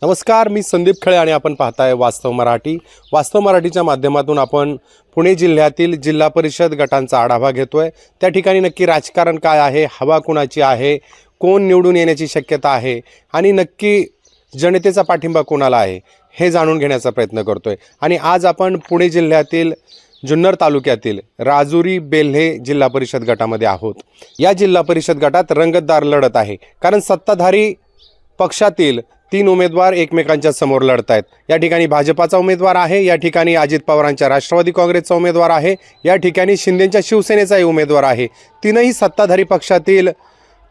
नमस्कार, मी संदीप खळे आणि आपण पाहताय वास्तव मराठी. वास्तव मराठीच्या माध्यमातून आपण पुणे जिल्ह्यातील जिल्हा परिषद गटांचा आढावा घेतोय. त्या ठिकाणी नक्की राजकारण काय आहे, हवा कुणाची आहे, कोण निवडून येण्याची शक्यता आहे आणि नक्की जनतेचा पाठिंबा कोणाला आहे हे जाणून घेण्याचा प्रयत्न करतोय. आणि आज आपण पुणे जिल्ह्यातील जुन्नर तालुक्यातील राजुरी बेल्हे जिल्हा परिषद गटामध्ये आहोत. या जिल्हा परिषद गटात रंगतदार लढत आहे, कारण सत्ताधारी पक्षातील 3 उमेदवार एकमेकांच्या समोर लढत आहेत. या ठिकाणी भाजपाचा उमेदवार आहे, या ठिकाणी अजित पवारांच्या राष्ट्रवादी काँग्रेसचा उमेदवार आहे, या ठिकाणी शिंदेंच्या शिवसेनेचाही उमेदवार आहे. तीनही सत्ताधारी पक्षातील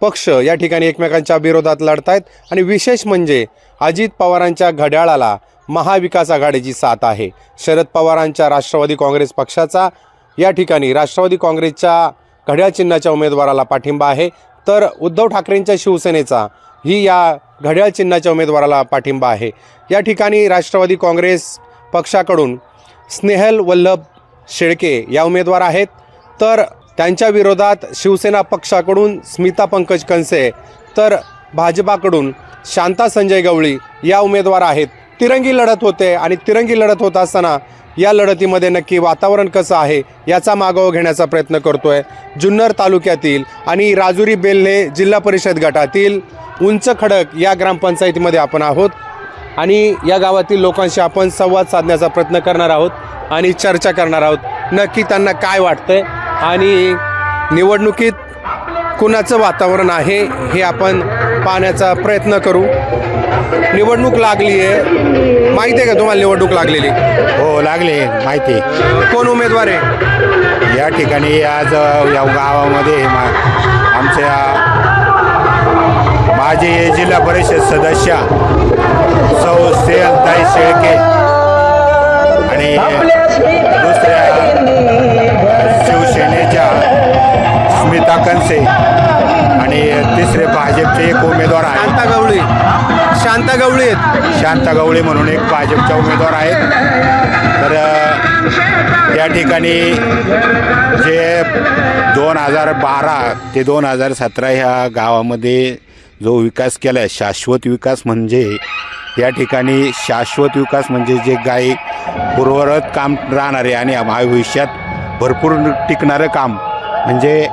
पक्ष या ठिकाणी एकमेकांच्या विरोधात लढत आहेत. आणि विशेष म्हणजे अजित पवारांच्या घड्याळाला महाविकास आघाडीची साथ आहे. शरद पवारांच्या राष्ट्रवादी काँग्रेस पक्षाचा या ठिकाणी राष्ट्रवादी काँग्रेसच्या घड्याळ चिन्हाच्या उमेदवाराला पाठिंबा आहे, तर उद्धव ठाकरेंच्या शिवसेनेचा ही या घड्याळ चिन्हाच्या उमेदवाराला पाठिंबा आहे. या ठिकाणी राष्ट्रवादी काँग्रेस पक्षाकडून स्नेहल वल्लभ शेळके या उमेदवार आहेत, तर त्यांच्या विरोधात शिवसेना पक्षाकडून स्मिता पंकज कंसे, तर भाजपाकडून शांता संजय गवळी या उमेदवार आहेत. तिरंगी लढत होते आणि तिरंगी लढत होत असताना या लढतीमध्ये नक्की वातावरण कसं आहे याचा मागोवा घेण्याचा प्रयत्न करतोय. जुन्नर तालुक्यातील आणि राजुरी बेल्हे जिल्हा परिषद गटातील उंच खडक या ग्रामपंचायतीमध्ये आपण आहोत आणि या गावातील लोकांशी आपण संवाद साधण्याचा प्रयत्न करणार आहोत आणि चर्चा करणार आहोत. नक्की त्यांना काय वाटतंय आणि निवडणुकीत कुणाचं वातावरण आहे हे आपण पाहण्याचा प्रयत्न करू. निवडणूक लागली आहे, माहिती आहे का तुम्हाला निवडणूक लागलेली? हो, लागले माहिती. कोण उमेदवार आहे या ठिकाणी? आज या गावामध्ये आमच्या माजी जिल्हा परिषद सदस्य सौ स्नेहलताई शेळके आणि दुसऱ्या शिवसेनेच्या स्मिता कंसे आणि तिसरे भाजपचे एक उमेदवार आहे शांता गवळी आहेत. शांता गवळी म्हणून एक भाजपचा उमेदवार आहेत. तर या ठिकाणी जे 2012 ते 2017 ह्या गावामध्ये जो विकास केला आहे, शाश्वत विकास म्हणजे या ठिकाणी शाश्वत विकास म्हणजे जे काही पूर्ववत काम राहणारे आणि भविष्यात भरपूर टिकणारं काम म्हणजे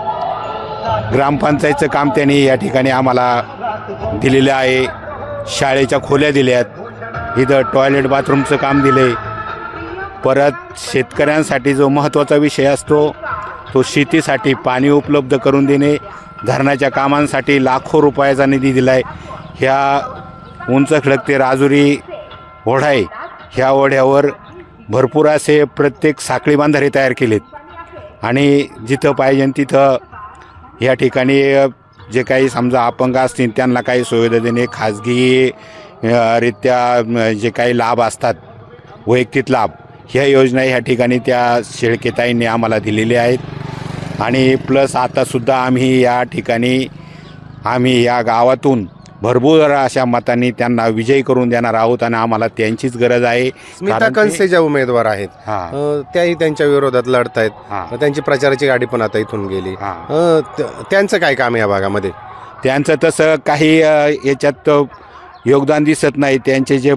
ग्रामपंचायतचं काम त्यांनी या ठिकाणी आम्हाला दिलेलं आहे. शाळेच्या खोल्या दिल्यात, इथं टॉयलेट बाथरूमचं काम दिलं आहे. परत शेतकऱ्यांसाठी जो महत्त्वाचा विषय असतो तो शेतीसाठी पाणी उपलब्ध करून देणे, धरणाच्या कामांसाठी लाखो रुपयाचा निधी दिला आहे. ह्या उंच खडक ते राजुरी ओढा आहे, ह्या ओढ्यावर भरपूर असे प्रत्येक साखळी बांधारे तयार केलेत आणि जिथं पाहिजे तिथं या ठिकाणी जे काही समजा अपंग असतील त्यांना काही सुविधा देणे, खाजगी रित्या जे काही लाभ असतात वैयक्तिक लाभ, ह्या योजना ह्या ठिकाणी त्या शेळकेताईंनी आम्हाला दिलेल्या आहेत. आणि प्लस आतासुद्धा आम्ही या गावातून भरपूर अशा मतांनी त्यांना विजयी करून देणार आहोत आणि आम्हाला त्यांचीच गरज आहे. स्मिता कंसे ज्या उमेदवार आहेत त्याही त्यांच्या विरोधात लढत आहेत. त्यांची प्रचाराची गाडी पण आता इथून गेली. त्यांचं काय काम आहे या भागामध्ये? त्यांचं तसं काही याच्यात योगदान दिसत नाही. त्यांचे जे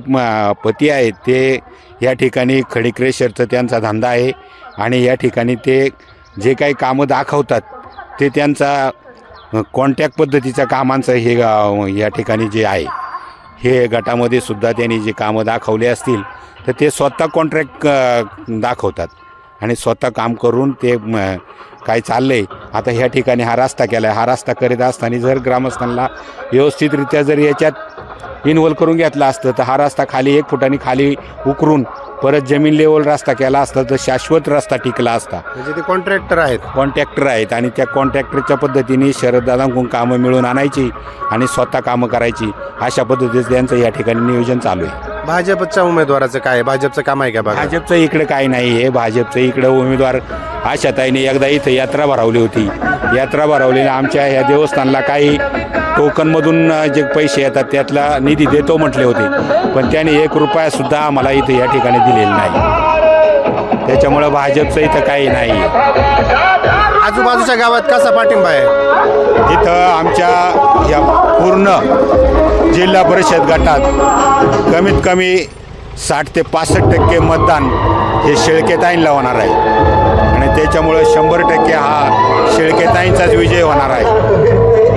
पती आहेत ते या ठिकाणी खडी क्रेशरचं त्यांचा धंदा आहे आणि या ठिकाणी ते जे काही कामं दाखवतात ते त्यांचा कॉन्टॅक्ट पद्धतीच्या कामांचं हे या ठिकाणी जे आहे हे गटामध्ये सुद्धा त्यांनी जे कामं दाखवले असतील तर ते स्वतः कॉन्ट्रॅक्ट दाखवतात आणि स्वतः काम करून ते काय चाललं आहे. आता ह्या ठिकाणी हा रस्ता केला आहे, हा रस्ता करीत असताना जर ग्रामस्थांना व्यवस्थितरित्या जर याच्यात इन्व्हॉल्व करून घेतला असतं तर हा रस्ता खाली 1 फुटाने खाली उकरून परत जमीन लेवल रस्ता केला असता तर शाश्वत रस्ता टिकला असता. म्हणजे ते कॉन्ट्रॅक्टर आहेत आणि त्या कॉन्ट्रॅक्टरच्या पद्धतीने शरददादांकडून कामं मिळून आणायची आणि स्वतः कामं करायची, अशा पद्धतीचं त्यांचं या ठिकाणी नियोजन चालू आहे. भाजपच्या उमेदवाराचं काय? भाजपचं काम आहे का? भाजपचं इकडे काही नाही आहे. भाजपचं इकडे उमेदवार आशाताईने एकदा इथं यात्रा भरवली होती. यात्रा भरवलेली आमच्या ह्या देवस्थानला काही टोकनमधून जे पैसे येतात त्यातला निधी देतो म्हटले होते, पण त्याने 1 रुपयासुद्धा आम्हाला इथं या ठिकाणी दिलेला नाही. त्याच्यामुळं भाजपचं इथं काही नाही आहे. आजूबाजूच्या गावात कसा पाठिंबा आहे? इथं आमच्या या पूर्ण जिल्हा परिषद गटात कमीत कमी 60 ते 65% मतदान हे शेळकेताईंना होणार आहे आणि त्याच्यामुळं 100% हा शेळकेताईंचाच विजय होणार आहे,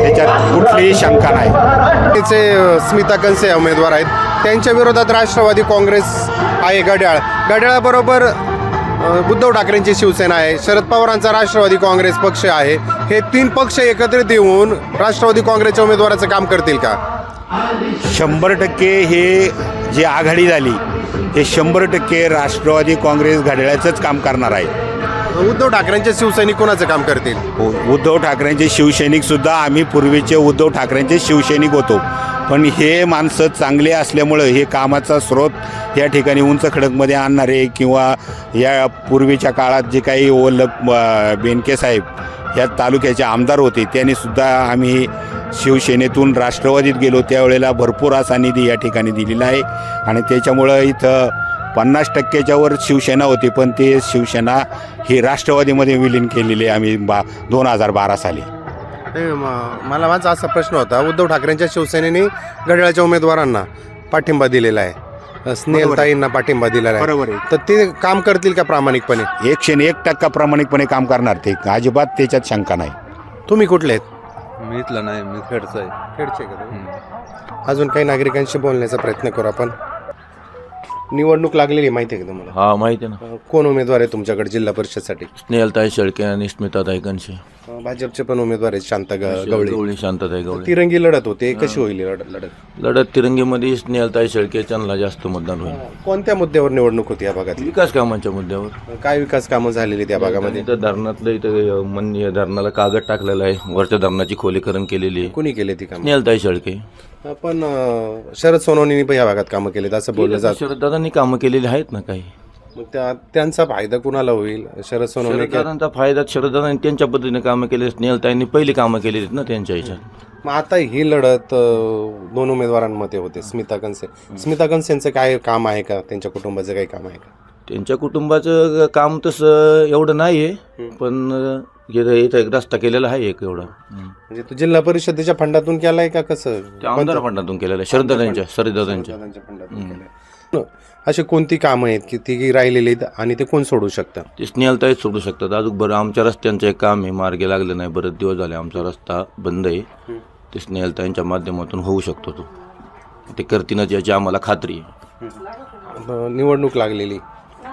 त्याच्यात कुठलीही शंका नाही. तिचे स्मिता कंसे उमेदवार आहेत, त्यांच्या विरोधात राष्ट्रवादी काँग्रेस आहे, घड्याळाबरोबर उद्धव ठाकरेंची शिवसेना आहे, शरद पवारांचा राष्ट्रवादी काँग्रेस पक्ष आहे. हे 3 पक्ष एकत्रित येऊन राष्ट्रवादी काँग्रेसच्या उमेदवाराचं काम करतील का? 100% हे जी आघाडी झाली हे 100% राष्ट्रवादी काँग्रेस घड्याळाचंच काम करणार आहे. उद्धव ठाकरेंचे शिवसैनिक कोणाचं काम करतील? उद्धव ठाकरेंचे शिवसैनिकसुद्धा आम्ही पूर्वीचे उद्धव ठाकरेंचे शिवसैनिक होतो, पण हे माणसं चांगले असल्यामुळं हे कामाचा स्रोत या ठिकाणी उंच खडकमध्ये आणणारे किंवा या पूर्वीच्या काळात जे काही ओलक बेनके साहेब या तालुक्याचे आमदार होते त्यांनीसुद्धा आम्ही शिवसेनेतून राष्ट्रवादीत गेलो त्यावेळेला भरपूर असा निधी या ठिकाणी दिलेला आहे आणि त्याच्यामुळं इथं 50%च्या वर शिवसेना होती, पण ते शिवसेना ही राष्ट्रवादीमध्ये विलीन केलेली आहे आम्ही 2012 साली. मला माझा असा प्रश्न होता, उद्धव ठाकरेंच्या शिवसेनेने घड्याळाच्या उमेदवारांना पाठिंबा दिलेला आहे, स्नेहलताईंना पाठिंबा दिलेला आहे, बरोबर आहे. तर ते काम करतील का प्रामाणिकपणे? 101% प्रामाणिकपणे काम करणार ते, अजिबात त्याच्यात शंका नाही. तुम्ही कुठले आहेत? मी इथला नाही, मी खेडचा आहे. खेडचे का? अजून काही नागरिकांशी बोलण्याचा प्रयत्न करू आपण. निवडणूक लागलेली माहिती आहे का तुम्हाला? हा माहिती आहे ना. कोण उमेदवार आहे तुमच्याकडे जिल्हा परिषदसाठी? स्नेहलताई शेळके आणि स्मिताताई कंशे. भाजपचे पण उमेदवार आहेत, शांता गवळी. गवळी शांतताई गवळी. तिरंगी लढत होते, कशी होईल लढत? लढत तिरंगीमध्ये स्नेहलताई शेळके त्यांना जास्त मतदान होईल. कोणत्या मुद्द्यावर निवडणूक होती या भागात? विकास कामांच्या मुद्द्यावर. काय विकास कामं झालेली त्या भागामध्ये? इथं धरणातलं इथं धरणाला कागद टाकलेला आहे, वरच्या धरणाची खोलीकरण केलेली आहे. कोणी केले ती कामं? स्नेहलताई शेळके. पण शरद सोनवणेंनी पण या भागात कामं केलेत असं बोललं जातं. शरददादांनी कामं केलेली आहेत ना काही. मग त्यांचा फायदा कुणाला होईल? शरद सोनवणे शरददादांचा फायदा, शरददादांनी त्यांच्या पद्धतीने कामं केली, स्नेहलताईंनी पहिली कामं केलेली आहेत ना त्यांच्या ह्याच्यात. मग आता ही लढत 2 उमेदवारांमध्ये होते. स्मिता कंसेंचं काय काम आहे का? त्यांच्या कुटुंबाचं काही काम आहे का? त्यांच्या कुटुंबाचं काम तसं एवढं नाही आहे, पण इथं एक रस्ता केलेला आहे एक एवढा. म्हणजे तो जिल्हा परिषदेच्या फंडातून केलाय का कसं? आमदार फंडातून केलेला आहे, शरददादांच्या फंडातून केलंय. अशी कोणती कामं आहेत की ती राहिलेली आहेत आणि ते कोण सोडू शकतं? ते स्नेहलताईच सोडू शकतात. अजून बरं आमच्या रस्त्यांचं एक काम आहे, मार्गी लागलं नाही, बरेच दिवस झाले आमचा रस्ता बंद आहे. ते स्नेहलताईंच्या माध्यमातून होऊ शकतो, तो ते करतीनच याची आम्हाला खात्री आहे. निवडणूक लागलेली,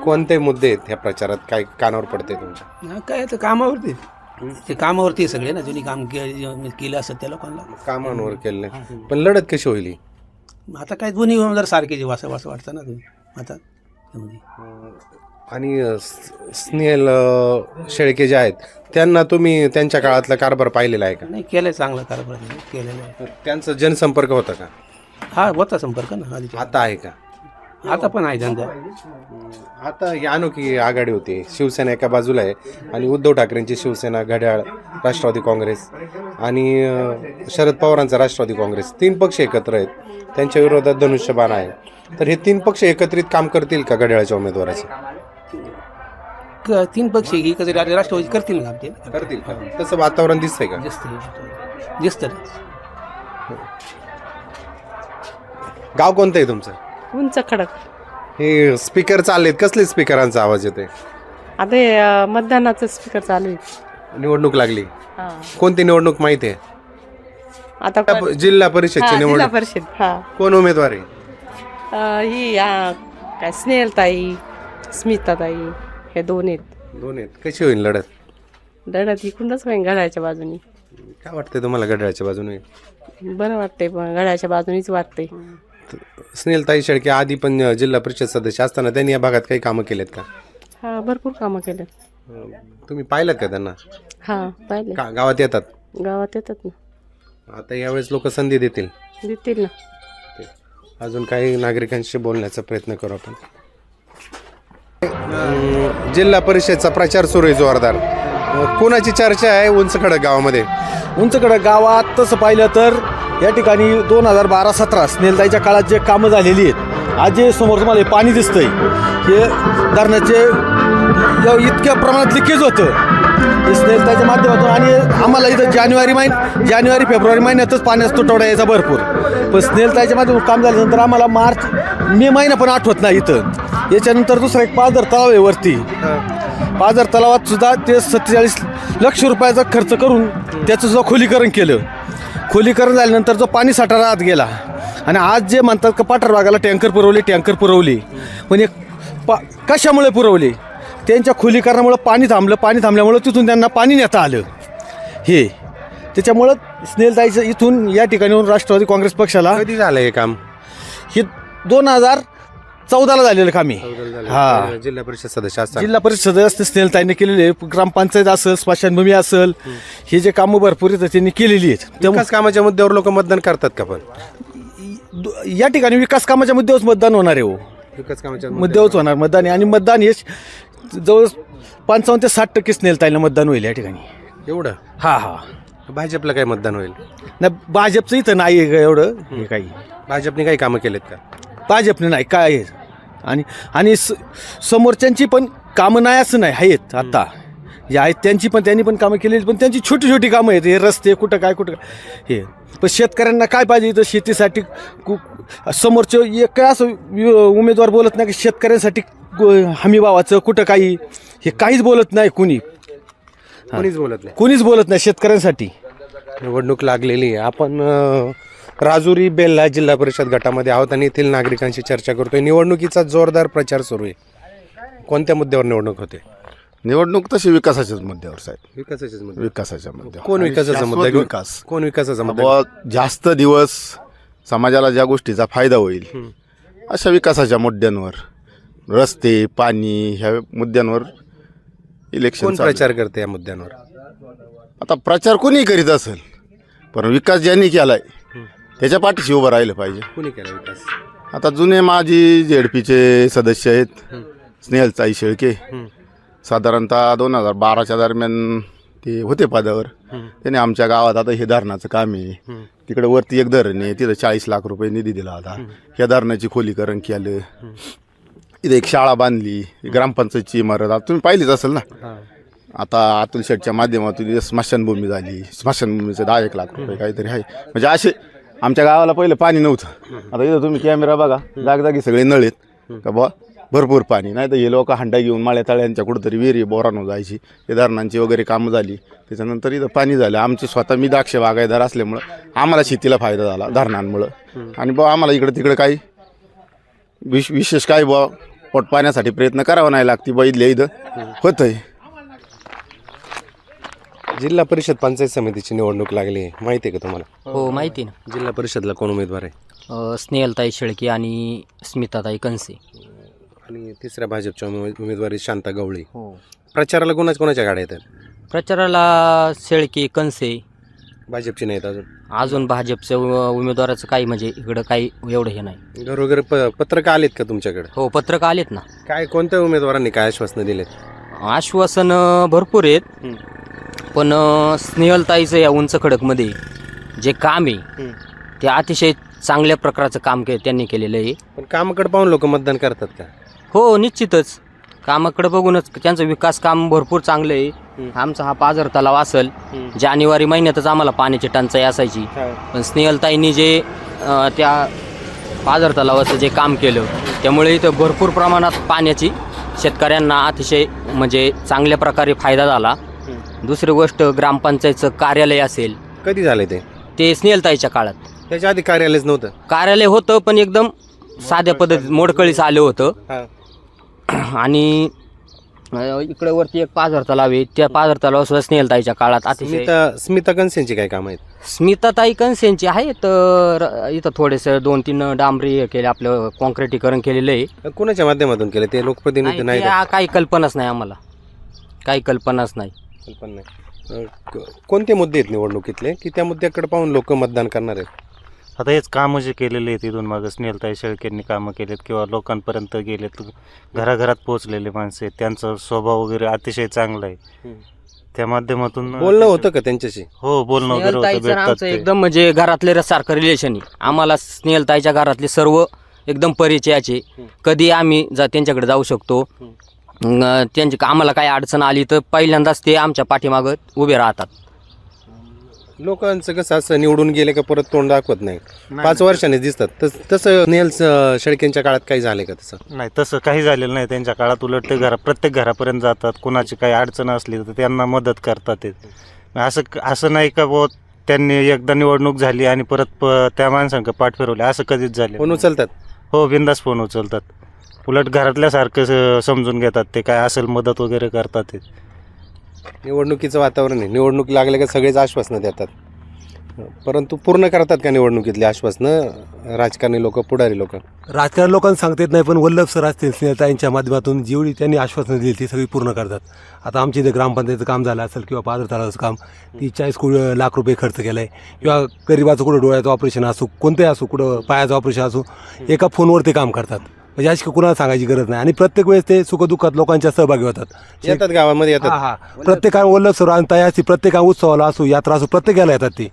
कोणते मुद्दे आहेत ह्या प्रचारात? काय कानावर पडते तुमच्या? काय तर कामावरती ते कामावरती सगळे ना, ज्यांनी काम केलं असतं त्या लोकांना कामांवर केलं. पण लढत कशी होईल? आता काय दोन्ही उमेदवार सारखे वासं वाटतं ना तुम्ही आता. आणि स्नेहल शेळके जे आहेत त्यांना तुम्ही त्यांच्या काळातला कारभार पाहिलेला आहे का? नाही, केलंय चांगला कारभार केलेला आहे. त्यांचा जनसंपर्क होता का? हा होता संपर्क ना आधी. आता आहे का? आता पण आहे धंदा. आता ही अनोखी आघाडी होती, शिवसेना एका बाजूला आहे आणि उद्धव ठाकरेंची शिवसेना, घड्याळ, राष्ट्रवादी काँग्रेस आणि शरद पवारांचा राष्ट्रवादी काँग्रेस, 3 पक्ष एकत्र आहेत. त्यांच्या विरोधात धनुष्यबाण आहे. तर हे 3 पक्ष एकत्रित काम करतील का घड्याळाच्या उमेदवाराचे? 3 पक्ष एकत्र राष्ट्रवादी करतील ना ते. करतील का? तसं वातावरण दिसतंय का? दिसतं. गाव कोणतं आहे तुमचं? उंच खडक. हे स्पीकर चाललेत, कसले स्पीकरांचा आवाज येतोय? आता हे मतदानाचं स्पीकर चालू आहे. निवडणूक लागली. हा. कोणती निवडणूक माहिती आहे? आता जिल्हा परिषदची जिल्हा निवडणूक. परिषद. हा. कोण उमेदवार आहे? ही काय स्नेहलताई, स्मिताताई, हे 2 आहेत. 2 आहेत. कशी होईल लढत? लढत इकडूनच होईल घड्याळ्याच्या बाजूनी. काय वाटतंय तुम्हाला घड्याळाच्या बाजूने? बरं वाटतंय, पण घड्याळ्याच्या बाजूनीच वाटतंय. स्नेहलताई शेळके आधी पण जिल्हा परिषद सदस्य असताना त्यांनी या भागात काही कामं केलेत का? हा, भरपूर कामं केलं. तुम्ही पाहिलं का त्यांना? हा, पाहिले. गावात येतात? गावात येतात ना. आता यावेळेस लोक संधी देतील ना. अजून काही नागरिकांशी बोलण्याचा प्रयत्न करू आपण. जिल्हा परिषदचा प्रचार सुरू आहे जोरदार. कोणाची चर्चा आहे उंच खडक गावामध्ये? उंचकडं गावात तसं पाहिलं तर या ठिकाणी 2012-17 स्नेहलताईच्या काळात जे कामं झालेली आहेत, आज जे समोर तुम्हाला हे पाणी दिसतंय, हे धरणाचे इतक्या प्रमाणात लिकेज होतं स्नेहलताईच्या माध्यमातून. आणि आम्हाला इथं जानेवारी फेब्रुवारी महिन्यातच पाण्याचा तुटवडा यायचा भरपूर, पण स्नेहलताईच्या माध्यमातून काम झाल्यानंतर आम्हाला मे महिना पण आठवत नाही इथं. याच्यानंतर दुसरा एक पाझर तलाव आहे वरती, पाझर तलावात सुद्धा ते 47 लक्ष रुपयाचा खर्च करून त्याचं सुद्धा खोलीकरण केलं. खोलीकरण झाल्यानंतर जो पाणी साठा राहत गेला. आणि आज जे म्हणतात का पाठार भागाला टँकर पुरवले, पण कशामुळे पुरवले? त्यांच्या खोलीकरणामुळं पाणी थांबल्यामुळं तिथून त्यांना पाणी नेता आलं. हे त्याच्यामुळं स्नेहलताईचं इथून या ठिकाणी राष्ट्रवादी काँग्रेस पक्षाला कधी झालं हे काम? हे 2014ला झालेलं काम आहे. हा, जिल्हा परिषद सदस्य असतात. जिल्हा परिषद सदस्य स्नेहलताईने केलेले, ग्रामपंचायत असेल, स्मशानभूमी असेल, हे जे कामं भरपूर आहेत त्यांनी केलेली आहेत. विकास कामाच्या मुद्द्यावर लोक मतदान करतात का? पण या ठिकाणी विकास कामाच्या मुद्द्यावरच मतदान होणार आहे. विकास कामाच्या मुद्द्यावरच होणार मतदान आहे. आणि मतदान हे जवळ 55 ते 60% स्नेहलताईला मतदान होईल या ठिकाणी. एवढं? हा. भाजपला काय मतदान होईल? नाही, भाजपचं इथं नाही आहे एवढं हे काही. भाजपने काही कामं केलेत का? भाजपने नाही काय आहे. आणि समोरच्यांची पण कामं नाही असं नाही, आहेत आता जे आहेत त्यांनी पण कामं केलेली, पण त्यांची छोटी छोटी कामं आहेत. हे रस्ते कुठं काय हे. पण शेतकऱ्यांना काय पाहिजे तर शेतीसाठी समोरचे एक असं उमेदवार बोलत नाही की शेतकऱ्यांसाठी हमी भावाचं कुठं काही, हे काहीच बोलत नाही. कोणीच बोलत नाही शेतकऱ्यांसाठी. निवडणूक लागलेली आहे. आपण राजुरी बेल्ला जिल्हा परिषद गटामध्ये आहोत आणि येथील नागरिकांशी चर्चा करतोय. निवडणुकीचा जोरदार प्रचार सुरू आहे. कोणत्या मुद्द्यावर निवडणूक होते? निवडणूक तशी विकासाच्याच मुद्द्यावर साहेब, विकासाच्या मुद्दे. विकासाच्या मुद्द्यावर. कोण विकासाचा शाश्वत मुद्दा घेऊन? विकास. कोण विकासाचा मुद्दा? बुवा, जास्त दिवस समाजाला ज्या गोष्टीचा फायदा होईल अशा विकासाच्या मुद्द्यांवर, रस्ते, पाणी, ह्या मुद्द्यांवर इलेक्शन कोण चालू आहे. प्रचार करते या मुद्द्यांवर? आता प्रचार कोणी करीत असेल, पण विकास ज्यांनी केलाय त्याच्या पाठीशी उभं राहिलं पाहिजे. कोणी केला विकास? आता जुने माजी ZDPचे सदस्य आहेत स्नेहलताई शेळके, साधारणतः 2012च्या दरम्यान ते होते पदावर. त्याने आमच्या गावात आता हे धरणाचं काम आहे, तिकडे वरती एक धरण आहे, तिथं 40 लाख रुपये निधी दिला होता. ह्या धरणाची खोलीकरण केलं, इथे एक शाळा बांधली, ग्रामपंचायतची इमारत आता तुम्ही पाहिलीच असेल ना. आता अतुल शेठच्या माध्यमातून स्मशानभूमी झाली, स्मशानभूमीचं 10-1 लाख रुपये काहीतरी आहे. म्हणजे असे आमच्या गावाला पहिलं पाणी नव्हतं. आता इथं तुम्ही कॅमेरा बघा, जागजागी सगळे नळ आहेत का बुवा, भरपूर पाणी. नाही तर हे लोक हंडा घेऊन माळ्या तळ्यांच्या कुठंतरी विहिरी बोरानं जायची, ते धरणांची वगैरे कामं झाली. त्याच्यानंतर इथं पाणी झालं. आमची स्वतः मी द्राक्ष बागायतदार असल्यामुळं आम्हाला शेतीला फायदा झाला धरणांमुळं. आणि बुवा आम्हाला इकडं तिकडं काही विशेष काही बुवा पोट पाण्यासाठी प्रयत्न करावा नाही लागते. बैदल्या इथं होतंय. जिल्हा परिषद पंचायत समितीची निवडणूक लागली आहे, माहिती आहे का तुम्हाला? हो माहिती ना. जिल्हा परिषदला कोण उमेदवार आहे? स्नेहलताई शेळके आणि स्मिताताई कनसे. आणि तिसऱ्या भाजपच्या उमेदवारी शांता गवळी. हो. प्रचाराला कोणाच्या गाड्या येतात? प्रचाराला शेळके कनसे. भाजपची नाहीत अजून? अजून भाजपच्या उमेदवाराचं काही म्हणजे इकडं काही एवढं हे नाही. घरोघर पत्रक आलेत का तुमच्याकडे? हो, पत्रक आलेत ना. काय कोणत्या उमेदवारांनी काय आश्वासनं दिलेत? आश्वासन भरपूर आहेत, पण स्नेहलताईचं या उंच खडकमध्ये जे काम आहे ते अतिशय चांगल्या प्रकारचं काम त्यांनी केलेलं आहे. पण कामाकडे पाहून लोक मतदान करतात का? हो, निश्चितच कामाकडे बघूनच त्यांचं विकास काम भरपूर चांगलं आहे. आमचा हा पाझर तलाव असेल, जानेवारी महिन्यातच आम्हाला पाण्याची टंचाई असायची, पण स्नेहलताईंनी जे त्या पाझर तलावाचं जे काम केलं त्यामुळे इथं भरपूर प्रमाणात पाण्याची शेतकऱ्यांना अतिशय म्हणजे चांगल्या प्रकारे फायदा झाला. दुसरी गोष्ट, ग्रामपंचायतचं कार्यालय असेल. कधी झाले ते स्नेहलताईच्या काळात. त्याच्या आधी कार्यालयच नव्हतं? कार्यालय होतं पण एकदम साध्या पद्धतीत मोडकळीचं आलं होतं. आणि इकडे वरती एक पाझर तलाव आहे, त्या पाझर तलाव सुद्धा स्नेहलताईच्या काळात अतिशय. स्मिता कनसेंची काय काम आहेत? स्मिताताई कनसेंची आहे तर इथं थोडेसे 2-3 डांबरी केले, आपलं कॉन्क्रिटीकरण केलेलं आहे. कोणाच्या माध्यमातून केले ते? लोकप्रतिनिधी नाही? काही कल्पनाच नाही आम्हाला, काही कल्पनाच नाही. कोणते मुद्दे आहेत निवडणुकीतले की त्या मुद्द्याकडे पाहून लोक मतदान करणार आहेत? आता हेच कामं जे केलेले आहेत इथून मागं स्नेहलताई शेळकेंनी कामं केलेत किंवा लोकांपर्यंत गेलेत, घराघरात पोहोचलेले माणसं आहेत, त्यांचा स्वभाव वगैरे अतिशय चांगला आहे. त्या माध्यमातून बोलणं होतं का त्यांच्याशी? हो, बोलणं वगैरे होतं, स्नेहलताईचं भेटतात आमचं ते. एकदम म्हणजे घरातले सारखं रिलेशन आहे. आम्हाला स्नेहलताईच्या घरातले सर्व एकदम परिचयाचे. कधी आम्ही त्यांच्याकडे जाऊ शकतो. त्यांची आम्हाला काही अडचण आली तर पहिल्यांदाच ते आमच्या पाठीमागं उभे राहतात. लोकांचं कसं असं निवडून गेले का परत तोंड दाखवत नाही 5 वर्षांनी दिसतात. तसं स्नेहल शेळकेंच्या काळात काही झालंय का तसं? नाही, तसं काही झालेलं नाही त्यांच्या काळात. उलट ते प्रत्येक घरापर्यंत जातात. कुणाची काही अडचण असली तर त्यांना मदत करतात ते. असं नाही का बुवा त्यांनी एकदा निवडणूक झाली आणि परत त्या माणसांकडे पाठ फिरवले, असं कधीच झाले. फोन उचलतात. हो, बिंदास फोन उचलतात. उलट घरातल्यासारखं समजून घेतात ते, काय असेल मदत वगैरे करतात ते. निवडणुकीचं वातावरण आहे, निवडणूक लागले का सगळेच आश्वासनं देतात, परंतु पूर्ण करतात का निवडणुकीतली आश्वासनं राजकारणी लोक, पुढारी लोक? राजकारण लोकांना सांगता येत नाही, पण वल्लभ सर असतील स्नेहलताईंच्या माध्यमातून जेवढी त्यांनी आश्वासनं दिली ती सगळी पूर्ण करतात. आता आमच्या इथे ग्रामपंचायतीचं काम झालं असेल किंवा पाझर तलावाचं काम, 40 लाख रुपये खर्च केला आहे, किंवा गरिबाचं कुठं डोळ्याचं ऑपरेशन असो, कोणतंही असो, कुठं पायाचं ऑपरेशन असो, एका फोनवर ते काम करतात. म्हणजे अशी कुणाला सांगायची गरज नाही. आणि प्रत्येक वेळेस ते सुखदुःखात लोकांच्या सहभागी होतात. येतात गावामध्ये येतात. हा, प्रत्येक वल्लभ सर आणि ताई असती, प्रत्येक उत्सवाला असो, यात्रा असो, प्रत्येकाला येतात ते.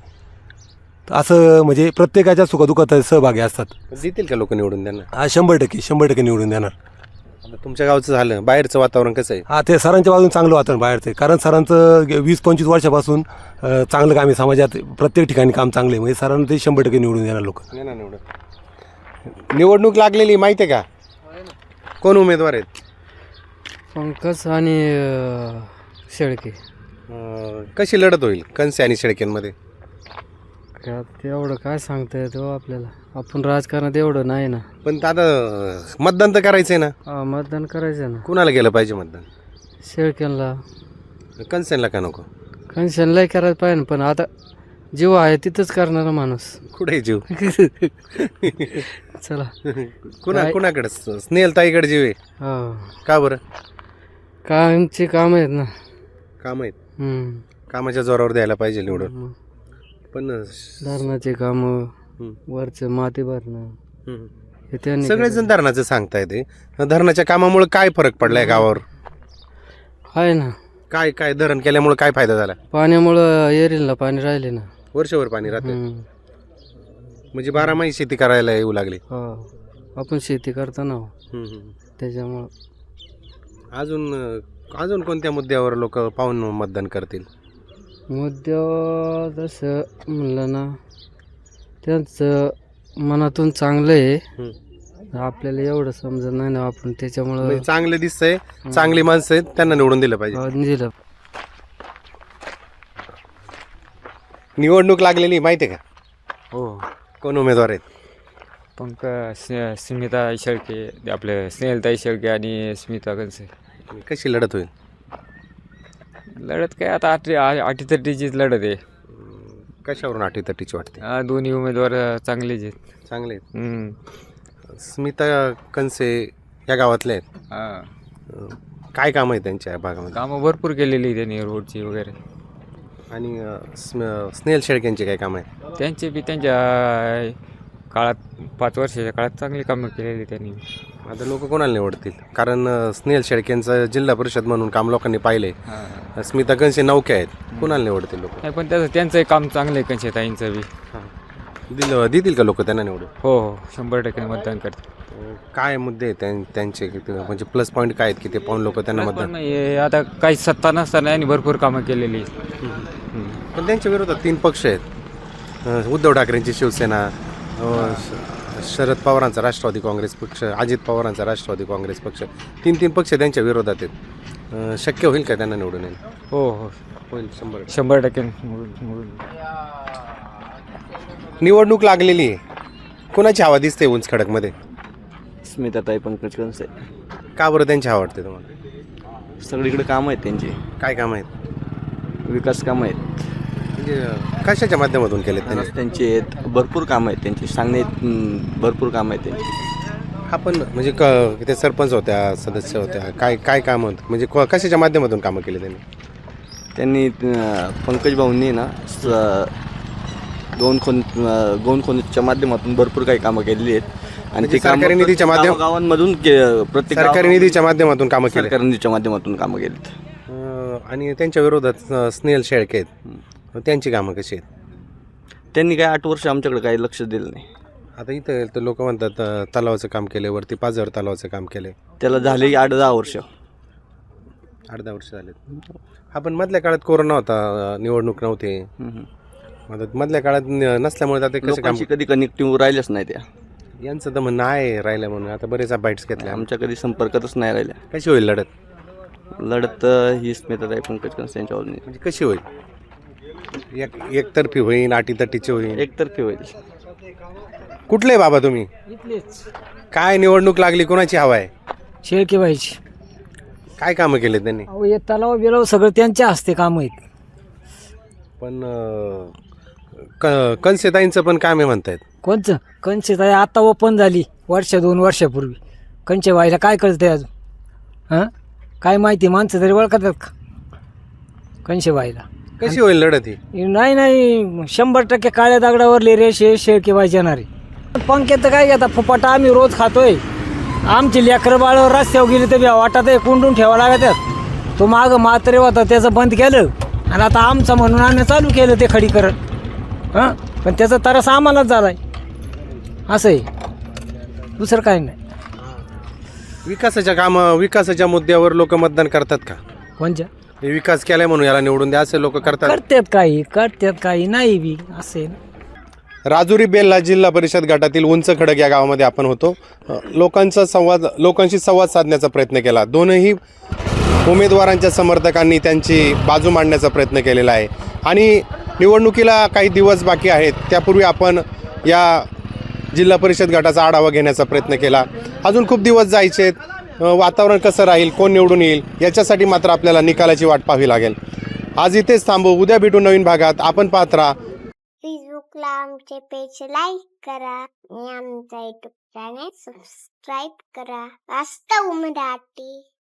असं म्हणजे प्रत्येकाच्या सुखदुःखात सहभागी असतात. देतील का लोक निवडून त्यांना? हा, 100% निवडून देणार. आता तुमच्या गावचं झालं, बाहेरचं वातावरण कसं आहे? हा, ते सरांच्या बाजून चांगलं वातावरण बाहेरचं आहे. कारण सरांचं 20-25 वर्षापासून चांगलं काम आहे समाजात, प्रत्येक ठिकाणी काम चांगलं आहे. म्हणजे सरांना ते 100% निवडून देणार लोक. निवडणूक लागलेली माहिती आहे का? कोण उमेदवार आहेत? पंकज आणि शेळके. कशी लढत होईल कणसे आणि शेळकेंमध्ये? एवढं काय सांगता येतो आपल्याला, आपण राजकारणात एवढं नाही ना. पण आता मतदान तर करायचंय ना. मतदान करायचं ना. कुणाला गेलं पाहिजे मतदान? शेळक्यांना. कणसेंला का नको? कन्शनलाही करायला पाहिजे ना, पण आता जीव आहे तिथंच करणारा माणूस. कुठे जीव? चला, कुणाकडे? स्नेहलताईकडे जीव आहे. का बरं? कामची काम आहेत ना. काम आहेत, कामाच्या जोरावर द्यायला पाहिजे निवडून. पण धरणाचे काम, वरचं माती भरणं, हे त्यांनी सगळेच जण धरणाचं सांगताय. ते धरणाच्या कामामुळे काय फरक पडलाय गावावर? आहे ना. काय काय धरण केल्यामुळे काय फायदा झाला? पाण्यामुळं एरिलला पाणी राहिले ना. वर्षभर पाणी राहते, म्हणजे 12 महिने शेती करायला येऊ लागली. आपण शेती करतो ना, त्याच्यामुळं. अजून कोणत्या मुद्द्यावर लोक पाहून मतदान करतील? मुद्द्यावर जसं म्हणलं ना, त्यांचं मनातून चांगलं आहे, आपल्याला एवढं समजत नाही ना, आपण त्याच्यामुळं. चांगलं दिसतंय, चांगली माणसं आहेत, त्यांना निवडून दिलं पाहिजे. दिलं. निवडणूक लागलेली माहिती आहे का? हो. कोण उमेदवार आहेत? स्मिता शेळके, आपले स्नेहलताई शेळके आणि स्मिता कणसे. कशी लढत होईल? लढत काय आता 80-30चीच लढत आहे. कशावरून 80-30ची वाटते? दोन्ही उमेदवार चांगलेच आहेत. चांगले आहेत. स्मिता कणसे या गावातले आहेत. काय काम आहे त्यांच्या भागामध्ये? कामं भरपूर केलेली आहे त्यांनी, रोडची वगैरे. आणि स्नेहल शेळकेंचे काय काम आहे? त्यांचे बी त्यांच्या काळात 5 वर्षाच्या काळात चांगली कामं केलेली त्यांनी. आता लोक कोणाला निवडतील? कारण स्नेहल शेळकेंचं जिल्हा परिषद म्हणून काम लोकांनी पाहिले. स्मिता कणसे नौके आहेत, कोणाला निवडतील लोक? नाही, पण त्यांचंही काम चांगलं आहे कणशेताईंचं बी. देतील का लोक त्यांना निवडून? हो, 100% मतदान करतात. काय मुद्दे आहेत त्यांचे, म्हणजे प्लस पॉईंट काय आहेत की ते पाहून लोक त्यांना मतदान? आता काही सत्ता नसताना यांनी भरपूर कामं केलेली. पण त्यांच्या विरोधात 3 पक्ष आहेत. उद्धव ठाकरेंची शिवसेना, शरद पवारांचा राष्ट्रवादी काँग्रेस पक्ष, अजित पवारांचा राष्ट्रवादी काँग्रेस पक्ष, 3 पक्ष त्यांच्या विरोधात आहेत. शक्य होईल का त्यांना निवडून येईल? हो, होईल. 100% निवडणूक लागलेली आहे, कोणाची हवा दिसते उंच खडकमध्ये? स्मिताताई पंकज कणसे. का बरं त्यांची हवा वाटते तुम्हाला? सगळीकडे कामं आहेत त्यांची. काय कामं आहेत? विकास कामं आहेत. म्हणजे कशाच्या माध्यमातून केले त्यांचे आहेत, भरपूर कामं आहेत त्यांची, भरपूर कामं आहेत त्यांची. हा, पण म्हणजे ते सरपंच होत्या, सदस्य होत्या, काय कामं होतं, म्हणजे कशाच्या माध्यमातून कामं केले त्यांनी? पंकज भाऊंनी ना गौणखोनीच्या माध्यमातून भरपूर काही कामं केलेली आहेत. आणि ते सरकारी निधीच्या गावांमधून प्रत्येक सरकारी निधीच्या माध्यमातून कामं केली. सरकारी निधीच्या माध्यमातून कामं केलीत. आणि त्यांच्या विरोधात स्नेहल शेळके आहेत, त्यांची कामं कशी आहेत? त्यांनी काय 8 वर्ष आमच्याकडे काही लक्ष दिलं नाही. आता इथं तर लोक म्हणतात तलावाचं काम केलं, वरती पाझर तलावाचं काम केलं, त्याला झाले 8-10 वर्ष. 8-10 वर्ष झालेत. हा पण मधल्या काळात कोरोना होता, निवडणूक नव्हते. आता मधल्या काळात नसल्यामुळे आता कसं काम लोकांशी कधी कनेक्टिव्ह राहिल्याच नाही त्या. यांचं तर म्हणणं आहे राहिलं म्हणून. आता बरेच बाईट्स घेतल्या. आमच्या कधी संपर्कातच नाही राहिल्या. कशी होईल लढत? लढत ही स्मिताताई पंकज कंस यांच्यावर नाही. म्हणजे कशी होईल? एकतर्फी होईल, अटीतटीची होईल? एकतर्फी होईल. कुठले बाबा तुम्ही? इथलेच काय निवडणूक लागली, कोणाची हवा आहे? शेळके व्हायची. काय कामं केले त्यांनी? अहो हे तलाव बिलाव सगळं त्यांच्या हस्ते काम आहेत. पण कंसेताईंचं पण काम आहे म्हणतायत. कोणचं कंचे ताई आता ओपन झाली 1-2 वर्षापूर्वी. कंचे व्हायला काय कळतंय अजून? हां काय माहिती, माणसं तरी ओळखतात का कंचे व्हायला? कशी होईल लढत ही? नाही 100% काळ्या दगडावरले रेषे शेळके व्हायचे येणारे. पंख्यात काय घेता फुपाटा आम्ही रोज खातोय. आमची लेकरं बाळ रस्त्यावर गेली तर वाटत आहे कोंडून ठेवा लागतात. तो मागं म्हातारे होता त्याचं बंद केलं आणि आता आमचं म्हणून आम्ही चालू केलं ते खडीकरण. हां पण त्याचा तरस आम्हालाच झालाय. असं आहे, दुसरं काय नाही. विकासाच्या मुद्द्यावर लोक मतदान करतात का? कोणच्या हे विकास केलाय म्हणून याला निवडून द्या असे लोक करतात? करतात काही नाही बी असे. राजुरी बेल्ला जिल्हा परिषद गटातील उंच खडक या गावामध्ये आपण होतो. लोकांशी संवाद साधण्याचा प्रयत्न केला. दोनही उमेदवारांच्या समर्थकांनी त्यांची बाजू मांडण्याचा प्रयत्न केलेला आहे आणि निवडणुकीला काही दिवस बाकी आहेत. त्यापूर्वी आपण या जिल्हा परिषद गटाचा आढावा घेण्याचा प्रयत्न केला. अजून खूप दिवस जायचे आहेत. वातावरण कसं राहील, कोण निवडून येईल याच्यासाठी मात्र आपल्याला निकालाची वाट पाहावी लागेल. आज इथेच थांबू, उद्या भेटू नवीन भागात. आपण पाहत राहा. फेसबुकला आमचे पेज लाईक करा आणि आमचा युट्यूब चॅनल सबस्क्राईब करा. वास्तव मराठी.